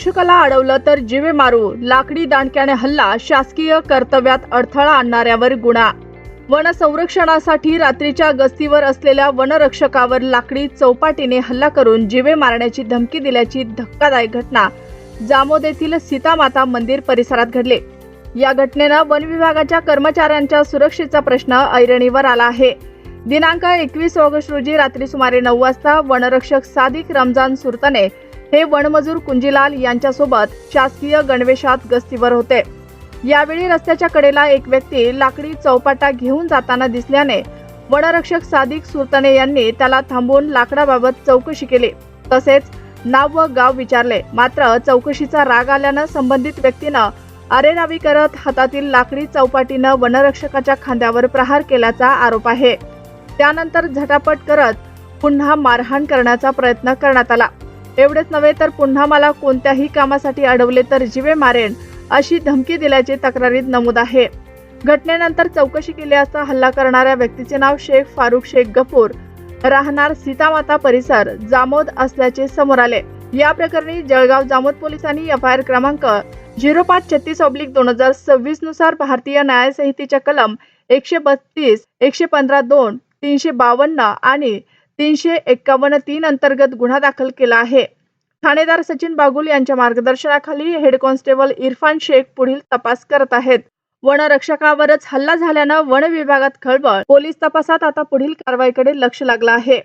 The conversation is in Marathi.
रक्षकाला अडवलं तर जीवे मारू, लाकडी दांडक्याने हल्ला, शासकीय कर्तव्यात अडथळा आणणाऱ्यावर गुन्हा। वन संरक्षणासाठी रात्रीच्या गस्तीवर असलेल्या वनरक्षकावर लाकडी चौपाटीने हल्ला करून जीवे मारण्याची धमकी दिल्याची धक्कादायक घटना जामोद येथील सीतामाता मंदिर परिसरात घडली। या घटनेनं वन विभागाच्या कर्मचाऱ्यांच्या सुरक्षेचा प्रश्न ऐरणीवर आला आहे। दिनांक 21 ऑगस्ट रोजी रात्री सुमारे 9 वाजता वनरक्षक सादिक रमजान सुरतने हे वनमजूर कुंजीलाल यांच्यासोबत शासकीय गणवेशात गस्तीवर होते। यावेळी रस्त्याच्या कडेला एक व्यक्ती लाकडी चौपाटा घेऊन जाताना दिसल्याने वनरक्षक सादिक सुरतने यांनी त्याला थांबवून लाकडाबाबत चौकशी केली, तसेच नाव व गाव विचारले। मात्र चौकशीचा राग आल्यानं संबंधित व्यक्तीनं अरेरावी करत हातातील लाकडी चौपाटीनं वनरक्षकाच्या खांद्यावर प्रहार केल्याचा आरोप आहे। त्यानंतर झटापट करत पुन्हा मारहाण करण्याचा प्रयत्न करण्यात आला। एवढेच नव्हे तर पुन्हा मला कोणत्याही कामासाठी अडवले तर जीवे मारेन अशी धमकी दिल्याचे तक्रारीत नमूद आहे। घटनेनंतर चौकशी केली असता हल्ला करणाऱ्या व्यक्तीचे नाव शेख फारुख शेख गफूर, राहणार सीतामाता परिसर, जामोद असल्याचे समोर आले। या प्रकरणी जळगाव जामोद पोलिसांनी एफआयआर क्रमांक 0536/2026 नुसार भारतीय न्याय संहितेच्या कलम 132, 115(2), 352 आणि 351(3) अंतर्गत गुन्हा दाखल केला आहे। ठाणेदार सचिन बागुल यांच्या मार्गदर्शनाखाली हेड कॉन्स्टेबल इरफान शेख पुढील तपास करत आहेत। वनरक्षकावरच हल्ला झाल्यानं वन विभागात खळबळ, पोलीस तपासात आता पुढील कारवाईकडे लक्ष लागलं आहे।